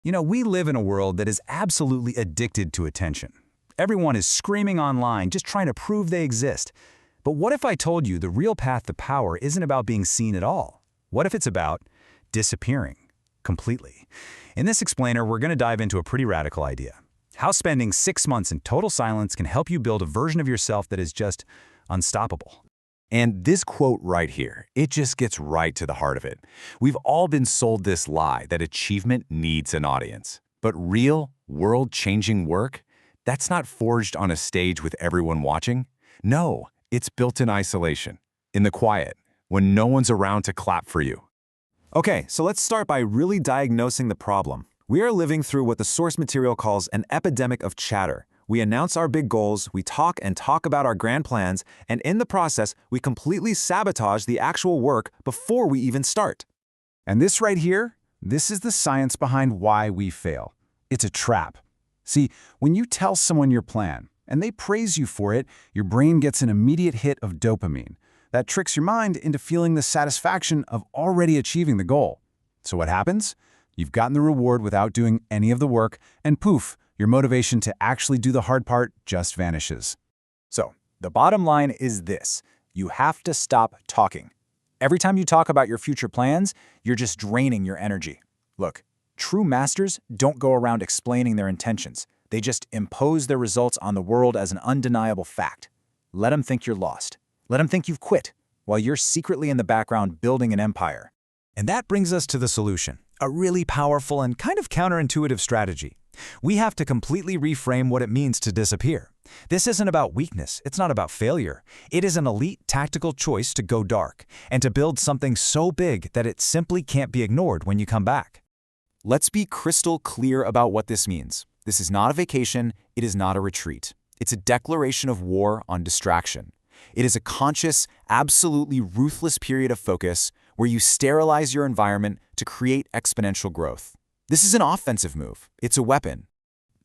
We live in a world that is absolutely addicted to attention. Everyone is screaming online, just trying to prove they exist. But what if I told you the real path to power isn't about being seen at all? What if it's about disappearing completely? In this explainer, we're going to dive into a pretty radical idea. How spending 6 months in total silence can help you build a version of yourself that is just unstoppable. And this quote right here, it just gets right to the heart of it. We've all been sold this lie that achievement needs an audience. But real, world-changing work, that's not forged on a stage with everyone watching. No, it's built in isolation, in the quiet, when no one's around to clap for you. Okay, so let's start by really diagnosing the problem. We are living through what the source material calls an epidemic of chatter. We announce our big goals, we talk about our grand plans, and in the process, we completely sabotage the actual work before we even start. And this right here, this is the science behind why we fail. It's a trap. See, when you tell someone your plan, and they praise you for it, your brain gets an immediate hit of dopamine. That tricks your mind into feeling the satisfaction of already achieving the goal. So what happens? You've gotten the reward without doing any of the work, and poof, your motivation to actually do the hard part just vanishes. So, the bottom line is this. You have to stop talking. Every time you talk about your future plans, you're just draining your energy. Look, true masters don't go around explaining their intentions. They just impose their results on the world as an undeniable fact. Let them think you're lost. Let them think you've quit, while you're secretly in the background building an empire. And that brings us to the solution, a really powerful and kind of counterintuitive strategy. We have to completely reframe what it means to disappear. This isn't about weakness, it's not about failure. It is an elite tactical choice to go dark, and to build something so big that it simply can't be ignored when you come back. Let's be crystal clear about what this means. This is not a vacation, it is not a retreat. It's a declaration of war on distraction. It is a conscious, absolutely ruthless period of focus where you sterilize your environment to create exponential growth. This is an offensive move. It's a weapon.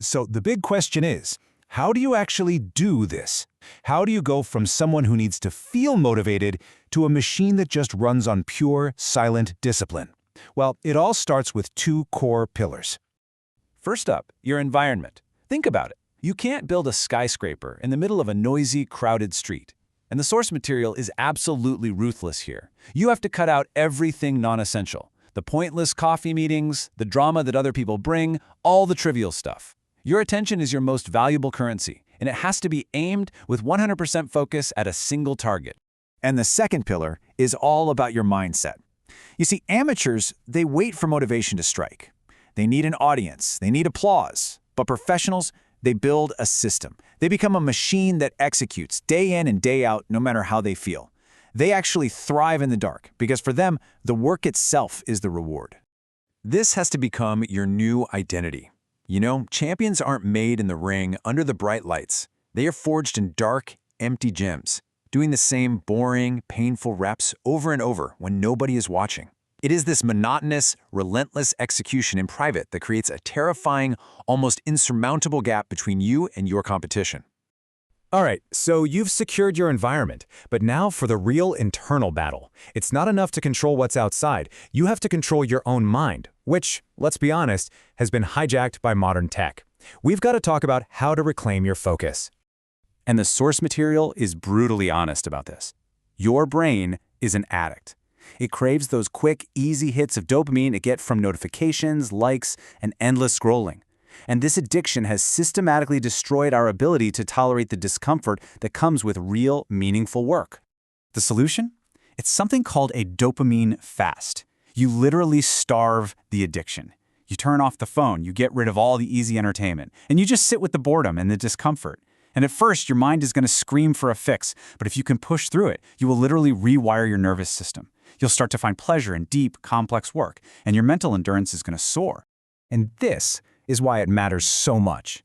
So the big question is, how do you actually do this? How do you go from someone who needs to feel motivated to a machine that just runs on pure, silent discipline? Well, it all starts with 2 core pillars. First up, your environment. Think about it. You can't build a skyscraper in the middle of a noisy, crowded street. And the source material is absolutely ruthless here. You have to cut out everything non-essential. The pointless coffee meetings, the drama that other people bring, all the trivial stuff. Your attention is your most valuable currency, and it has to be aimed with 100% focus at a single target. And the second pillar is all about your mindset. You see, amateurs, they wait for motivation to strike. They need an audience, they need applause. But professionals, they build a system. They become a machine that executes day in and day out, no matter how they feel. They actually thrive in the dark, because for them, the work itself is the reward. This has to become your new identity. Champions aren't made in the ring under the bright lights. They are forged in dark, empty gyms, doing the same boring, painful reps over and over when nobody is watching. It is this monotonous, relentless execution in private that creates a terrifying, almost insurmountable gap between you and your competition. All right, so you've secured your environment, but now for the real internal battle. It's not enough to control what's outside. You have to control your own mind, which, let's be honest, has been hijacked by modern tech. We've got to talk about how to reclaim your focus. And the source material is brutally honest about this. Your brain is an addict. It craves those quick, easy hits of dopamine it gets from notifications, likes, and endless scrolling. And this addiction has systematically destroyed our ability to tolerate the discomfort that comes with real, meaningful work. The solution? It's something called a dopamine fast. You literally starve the addiction. You turn off the phone, you get rid of all the easy entertainment, and you just sit with the boredom and the discomfort. And at first, your mind is going to scream for a fix, but if you can push through it, you will literally rewire your nervous system. You'll start to find pleasure in deep, complex work, and your mental endurance is going to soar. And this is why it matters so much.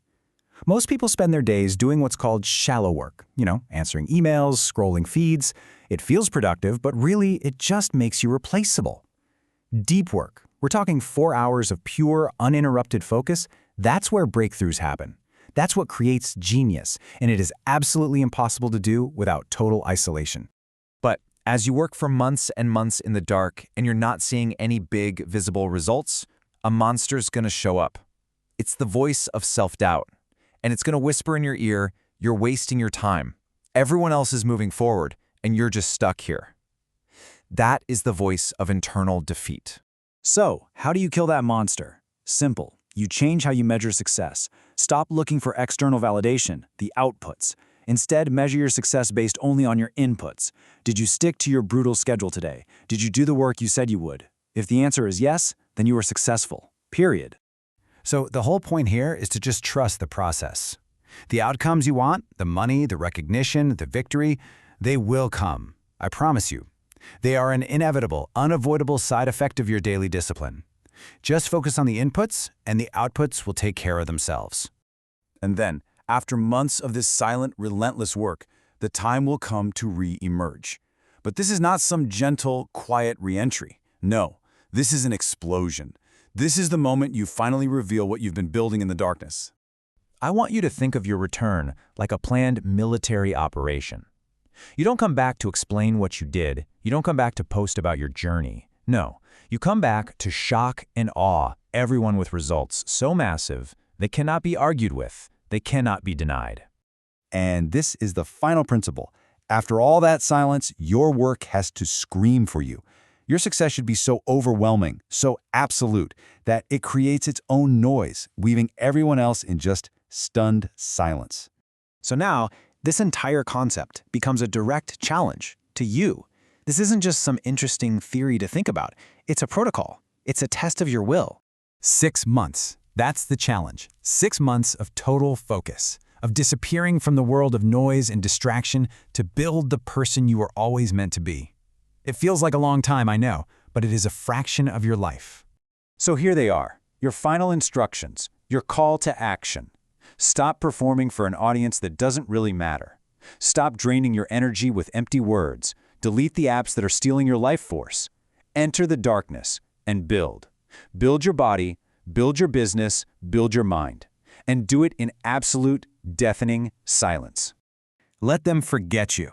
Most people spend their days doing what's called shallow work, answering emails, scrolling feeds. It feels productive, but really it just makes you replaceable. Deep work, we're talking 4 hours of pure, uninterrupted focus, that's where breakthroughs happen. That's what creates genius, and it is absolutely impossible to do without total isolation. But as you work for months and months in the dark and you're not seeing any big, visible results, a monster's gonna show up. It's the voice of self-doubt, and it's gonna whisper in your ear, "You're wasting your time. Everyone else is moving forward, and you're just stuck here." That is the voice of internal defeat. So, how do you kill that monster? Simple. You change how you measure success. Stop looking for external validation, the outputs. Instead, measure your success based only on your inputs. Did you stick to your brutal schedule today? Did you do the work you said you would? If the answer is yes, then you are successful. Period. So the whole point here is to just trust the process. The outcomes you want, the money, the recognition, the victory, they will come. I promise you. They are an inevitable, unavoidable side effect of your daily discipline. Just focus on the inputs, and the outputs will take care of themselves. And then, after months of this silent, relentless work, the time will come to re-emerge. But this is not some gentle, quiet re-entry. No, this is an explosion. This is the moment you finally reveal what you've been building in the darkness. I want you to think of your return like a planned military operation. You don't come back to explain what you did. You don't come back to post about your journey. No, you come back to shock and awe everyone with results so massive they cannot be argued with, they cannot be denied. And this is the final principle. After all that silence, your work has to scream for you. Your success should be so overwhelming, so absolute, that it creates its own noise, leaving everyone else in just stunned silence. So now, this entire concept becomes a direct challenge to you. This isn't just some interesting theory to think about. It's a protocol. It's a test of your will. 6 months. That's the challenge. 6 months of total focus, of disappearing from the world of noise and distraction to build the person you were always meant to be. It feels like a long time, I know, but it is a fraction of your life. So here they are, your final instructions, your call to action. Stop performing for an audience that doesn't really matter. Stop draining your energy with empty words. Delete the apps that are stealing your life force. Enter the darkness and build. Build your body, build your business, build your mind. And do it in absolute, deafening silence. Let them forget you.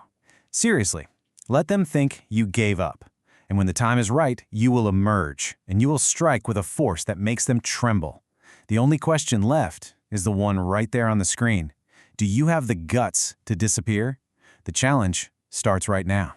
Seriously, let them think you gave up. And when the time is right, you will emerge, and you will strike with a force that makes them tremble. The only question left is the one right there on the screen. Do you have the guts to disappear? The challenge starts right now.